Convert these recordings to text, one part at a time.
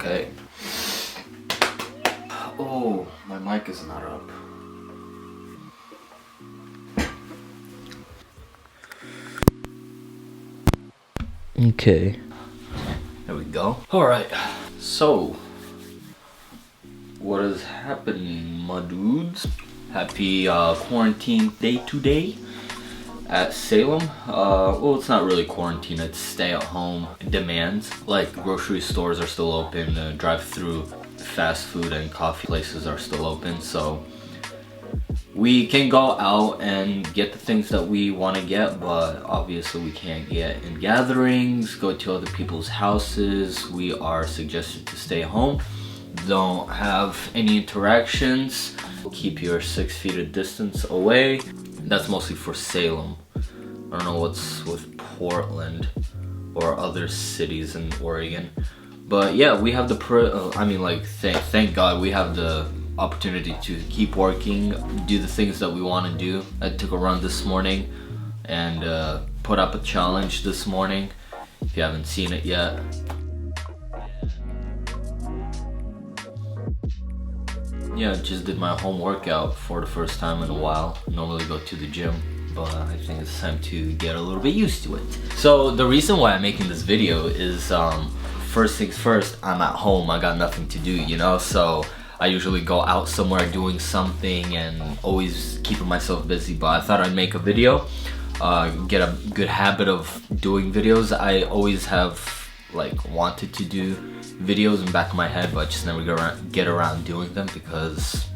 Okay. Oh, my mic is not up. Okay. There we go. Alright. So, what is happening, my dudes? Happy quarantine day today at Salem. Well, it's not really quarantine, it's stay at home demands. Like, grocery stores are still open, drive-through fast food and coffee places are still open, so we can go out and get the things that we want to get, but obviously we can't get in gatherings, go to other people's houses. We are suggested to stay home, don't have any interactions, keep your 6 feet of distance away. That's mostly for Salem. I don't know what's with Portland or other cities in Oregon, but yeah, we have the thank God we have the opportunity to keep working, do the things that we want to do. I took a run this morning and put up a challenge this morning, if you haven't seen it yet. Yeah, just did my home workout for the first time in a while. Normally go to the gym, but I think it's time to get a little bit used to it. So the reason why I'm making this video is first things first, I'm at home, I got nothing to do, you know, so I usually go out somewhere doing something and always keeping myself busy, but I thought I'd make a video, get a good habit of doing videos. I always have wanted to do videos in the back of my head, but just never get around doing them because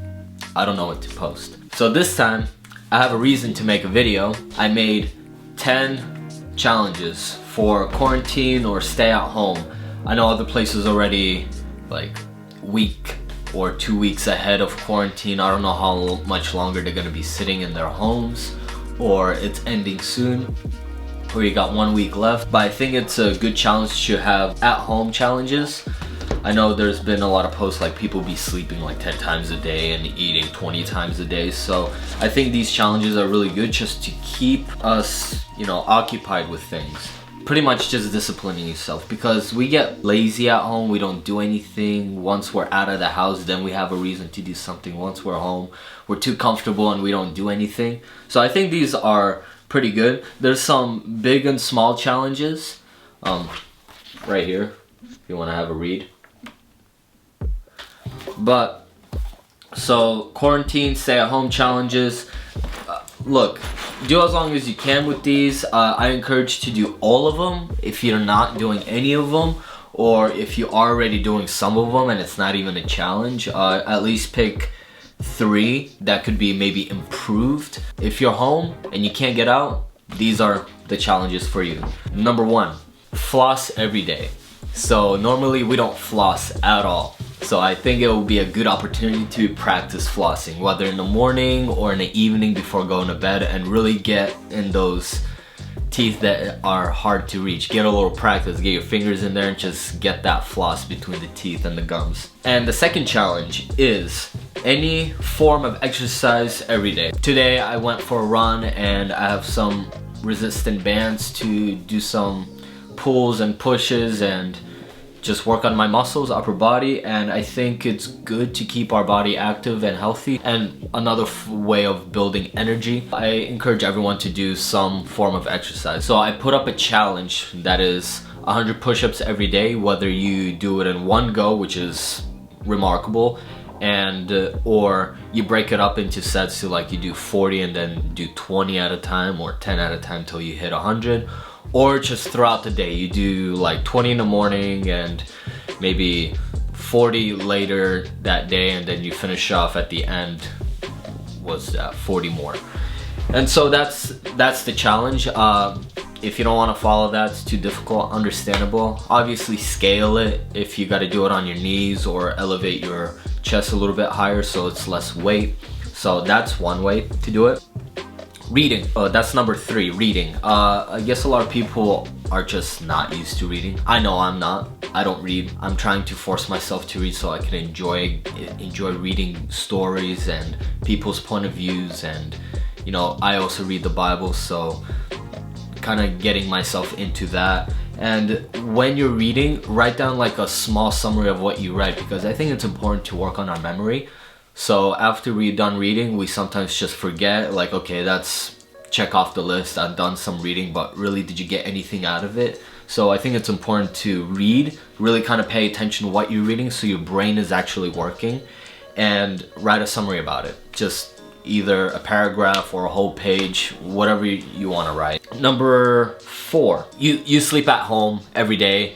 I don't know what to post. So this time I have a reason to make a video. I made 10 challenges for quarantine or stay at home. I know other places already week or 2 weeks ahead of quarantine. I don't know how much longer they're gonna be sitting in their homes, or it's ending soon, or you got 1 week left. But I think it's a good challenge to have at home challenges. I know there's been a lot of posts like people be sleeping 10 times a day and eating 20 times a day. So I think these challenges are really good just to keep us, occupied with things. Pretty much just disciplining yourself, because we get lazy at home, we don't do anything. Once we're out of the house, then we have a reason to do something. Once we're home, we're too comfortable and we don't do anything. So I think these are pretty good. There's some big and small challenges right here if you want to have a read. But so quarantine, stay at home challenges, look, do as long as you can with these. I encourage you to do all of them if you're not doing any of them, or if you are already doing some of them and it's not even a challenge, at least pick 3 that could be maybe improved. If you're home and you can't get out, these are the challenges for you. Number 1, floss every day. So normally we don't floss at all. So I think it will be a good opportunity to practice flossing, whether in the morning or in the evening before going to bed, and really get in those teeth that are hard to reach. Get a little practice, get your fingers in there and just get that floss between the teeth and the gums. And the second challenge is any form of exercise every day. Today I went for a run and I have some resistant bands to do some pulls and pushes and just work on my muscles, upper body, and I think it's good to keep our body active and healthy, and another way of building energy. I encourage everyone to do some form of exercise. So I put up a challenge that is 100 push-ups every day, whether you do it in one go, which is remarkable, and or you break it up into sets, so you do 40 and then do 20 at a time, or 10 at a time till you hit 100. Or just throughout the day, you do 20 in the morning and maybe 40 later that day, and then you finish off at the end, 40 more. And so that's the challenge. If you don't want to follow that, it's too difficult, understandable. Obviously scale it if you got to do it on your knees, or elevate your chest a little bit higher so it's less weight. So that's one way to do it. Reading, that's number 3, reading. I guess a lot of people are just not used to reading. I know I'm not. I don't read. I'm trying to force myself to read so I can enjoy reading stories and people's point of views, and I also read the Bible, so kind of getting myself into that. And when you're reading, write down like a small summary of what you read, because I think it's important to work on our memory. So after we're done reading, we sometimes just forget, like, okay, that's check off the list, I've done some reading, but really, did you get anything out of it? So I think it's important to read, really kind of pay attention to what you're reading so your brain is actually working, and write a summary about it. Just either a paragraph or a whole page, whatever you want to write. Number 4, you sleep at home every day,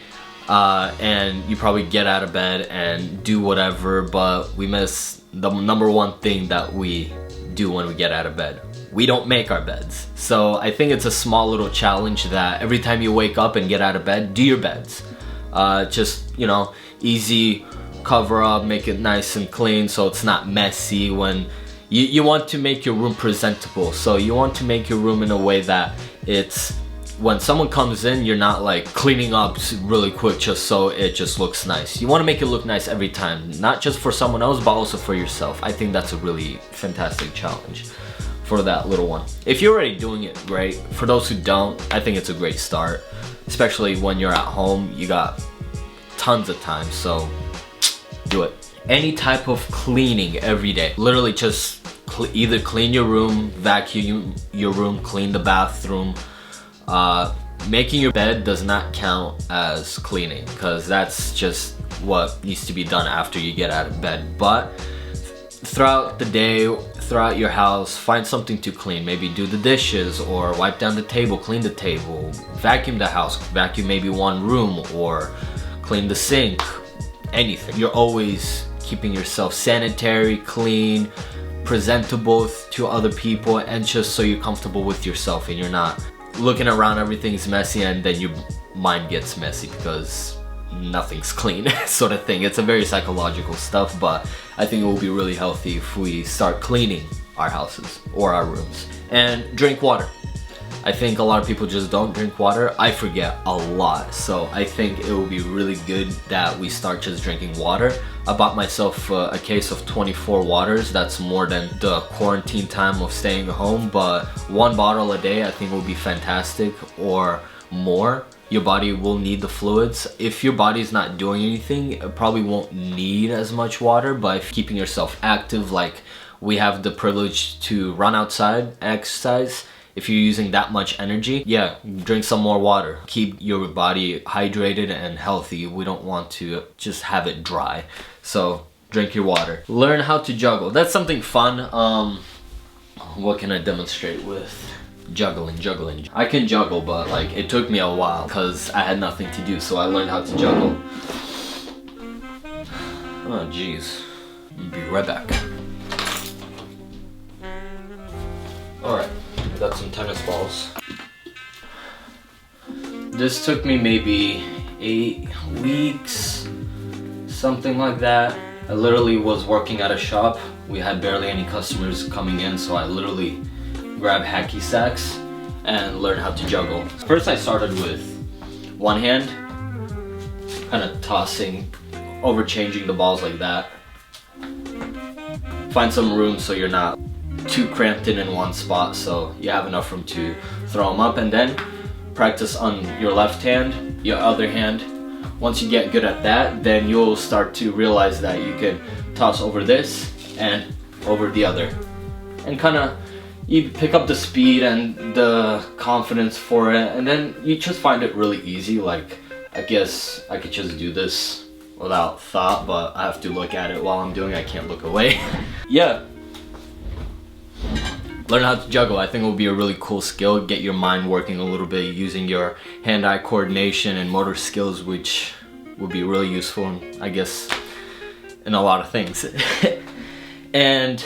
and you probably get out of bed and do whatever, but we miss the number one thing that we do when we get out of bed. We don't make our beds. So I think it's a small little challenge that every time you wake up and get out of bed, do your beds. Just, you know, easy cover up, make it nice and clean so it's not messy. When you want to make your room presentable, so you want to make your room in a way that it's, when someone comes in, you're not like cleaning up really quick just so it just looks nice. You want to make it look nice every time, not just for someone else but also for yourself. I think that's a really fantastic challenge for that little one. If you're already doing it, great. For those who don't, I think it's a great start, especially when you're at home. You got tons of time, so do it. Any type of cleaning every day, literally just either clean your room, vacuum your room, clean the bathroom. Making your bed does not count as cleaning, because that's just what needs to be done after you get out of bed. But throughout the day, throughout your house, find something to clean. Maybe do the dishes, or wipe down the table, clean the table, vacuum the house, vacuum maybe one room, or clean the sink, anything. You're always keeping yourself sanitary, clean, presentable to other people, and just so you're comfortable with yourself and you're not looking around, everything's messy, and then your mind gets messy because nothing's clean sort of thing. It's a very psychological stuff, but I think it will be really healthy if we start cleaning our houses or our rooms. And drink water. I think a lot of people just don't drink water. I forget a lot, so I think it will be really good that we start just drinking water. I bought myself a case of 24 waters. That's more than the quarantine time of staying home, but 1 bottle a day I think will be fantastic, or more. Your body will need the fluids. If your body's not doing anything, it probably won't need as much water, but if keeping yourself active, like we have the privilege to run outside, exercise, if you're using that much energy, yeah, drink some more water. Keep your body hydrated and healthy. We don't want to just have it dry. So drink your water. Learn how to juggle. That's something fun. What can I demonstrate with? Juggling. I can juggle, but like it took me a while because I had nothing to do, so I learned how to juggle. Oh jeez. I'll be right back. Alright. Got some tennis balls. This took me maybe 8 weeks, something like that. I literally was working at a shop. We had barely any customers coming in, so I literally grabbed hacky sacks and learned how to juggle. First I started with one hand, kind of tossing, overchanging the balls like that. Find some room so you're not too cramped in one spot, so you have enough room to throw them up, and then practice on your left hand, your other hand. Once you get good at that, then you'll start to realize that you can toss over this and over the other, and kind of you pick up the speed and the confidence for it, and then you just find it really easy. Like, I guess I could just do this without thought, but I have to look at it while I'm doing it. I can't look away. Yeah. Learn how to juggle. I think it will be a really cool skill. Get your mind working a little bit, using your hand-eye coordination and motor skills, which would be really useful, I guess, in a lot of things. And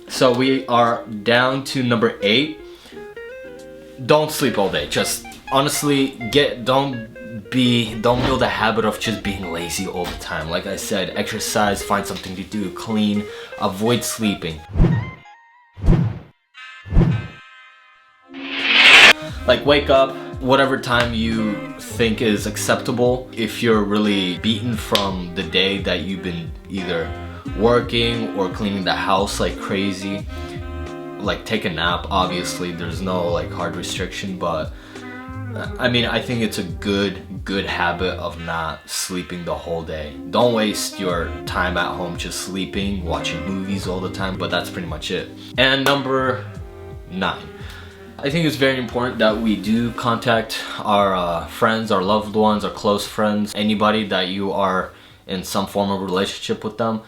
so we are down to number 8. Don't sleep all day. Just honestly, don't build a habit of just being lazy all the time. Like I said, exercise, find something to do, clean, avoid sleeping. Like, wake up whatever time you think is acceptable. If you're really beaten from the day that you've been either working or cleaning the house like crazy, like take a nap. Obviously there's no like hard restriction, but I mean, I think it's a good good habit of not sleeping the whole day. Don't waste your time at home just sleeping, watching movies all the time, but that's pretty much it. And number 9. I think it's very important that we do contact our friends, our loved ones, our close friends, anybody that you are in some form of relationship with them.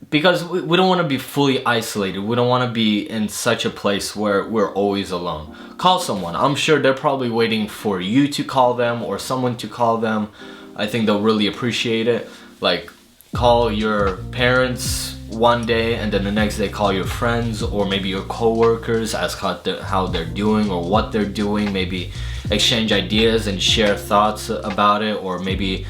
Because we don't want to be fully isolated. We don't want to be in such a place where we're always alone. Call someone. I'm sure they're probably waiting for you to call them or someone to call them. I think they'll really appreciate it. Like, call your parents one day and then the next day call your friends or maybe your co-workers, ask how they're doing or what they're doing. Maybe exchange ideas and share thoughts about it, or maybe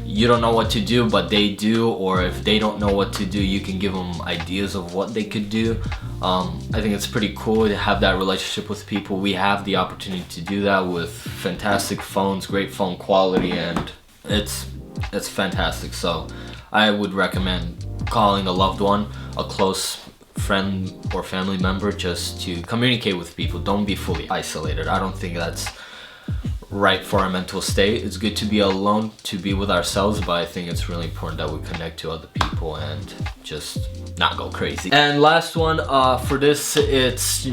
you don't know what to do but they do, or if they don't know what to do, you can give them ideas of what they could do. I think it's pretty cool to have that relationship with people. We have the opportunity to do that with fantastic phones, great phone quality, and it's fantastic. So I would recommend calling a loved one, a close friend or family member, just to communicate with people. Don't be fully isolated. I don't think that's right for our mental state. It's good to be alone, to be with ourselves, but I think it's really important that we connect to other people and just not go crazy. And last one, for this, it's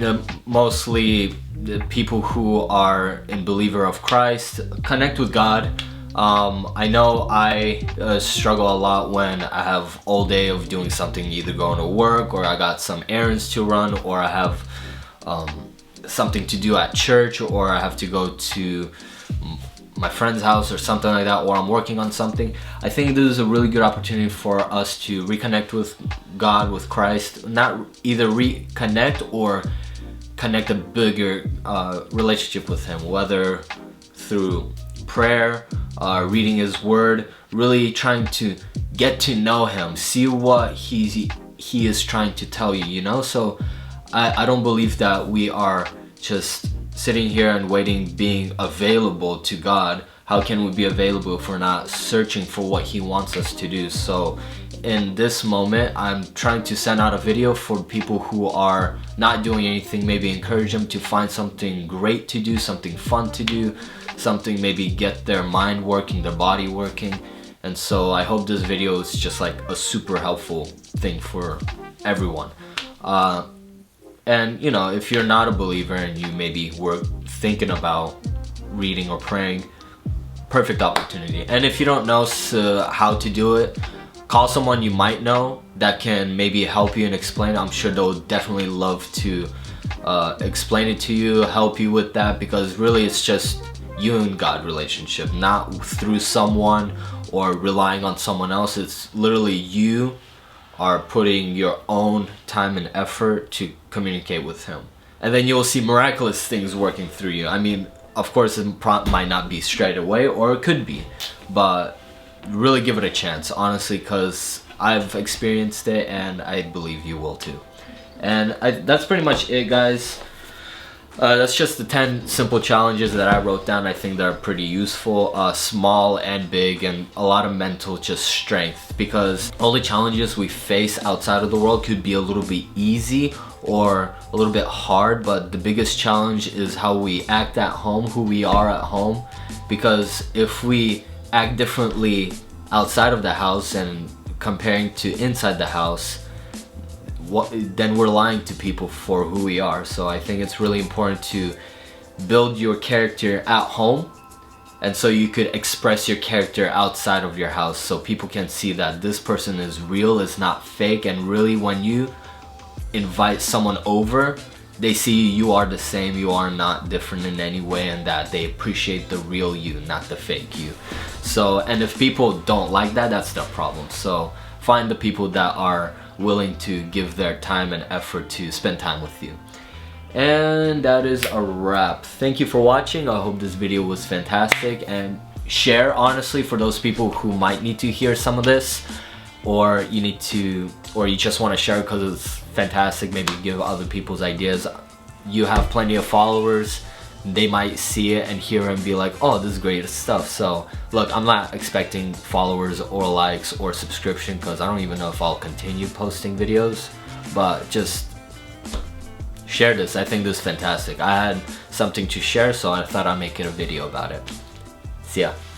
mostly the people who are in believer of Christ. Connect with God. I know I struggle a lot when I have all day of doing something, either going to work or I got some errands to run, or I have something to do at church, or I have to go to my friend's house or something like that, or I'm working on something. I think this is a really good opportunity for us to reconnect with God, with Christ. Not either reconnect or connect a bigger relationship with Him, whether through prayer, reading His Word, really trying to get to know Him, see what He is trying to tell you, So I don't believe that we are just sitting here and waiting, being available to God. How can we be available if we're not searching for what He wants us to do? So in this moment, I'm trying to send out a video for people who are not doing anything, maybe encourage them to find something great to do, something fun to do, something maybe get their mind working, their body working. And so I hope this video is just like a super helpful thing for everyone. And if you're not a believer and you maybe were thinking about reading or praying, perfect opportunity. And if you don't know how to do it, call someone you might know that can maybe help you and explain. I'm sure they'll definitely love to explain it to you, help you with that, because really it's just you and God relationship, not through someone or relying on someone else. It's literally you are putting your own time and effort to communicate with Him, and then you'll see miraculous things working through you. I mean, of course it might not be straight away, or it could be, but really give it a chance, honestly, because I've experienced it and I believe you will too. And that's pretty much it, guys. That's just the 10 simple challenges that I wrote down. I think they're pretty useful, small and big, and a lot of mental just strength, because all the challenges we face outside of the world could be a little bit easy or a little bit hard, but the biggest challenge is how we act at home, who we are at home. Because if we act differently outside of the house and comparing to inside the house, then we're lying to people for who we are. So I think it's really important to build your character at home, and so you could express your character outside of your house, so people can see that this person is real, is not fake. And really, when you invite someone over, they see you are the same, you are not different in any way, and that they appreciate the real you, not the fake you. So, and if people don't like that, that's their problem. So find the people that are willing to give their time and effort to spend time with you. And that is a wrap. Thank you for watching. I hope this video was fantastic, and share, honestly, for those people who might need to hear some of this, or you just want to share because it's fantastic. Maybe give other people's ideas. You have plenty of followers. They might see it and hear it and be like, oh, this is great stuff. So look, I'm not expecting followers or likes or subscription, because I don't even know if I'll continue posting videos, but just share this. I think this is fantastic. I had something to share, so I thought I'd make it a video about it. See ya.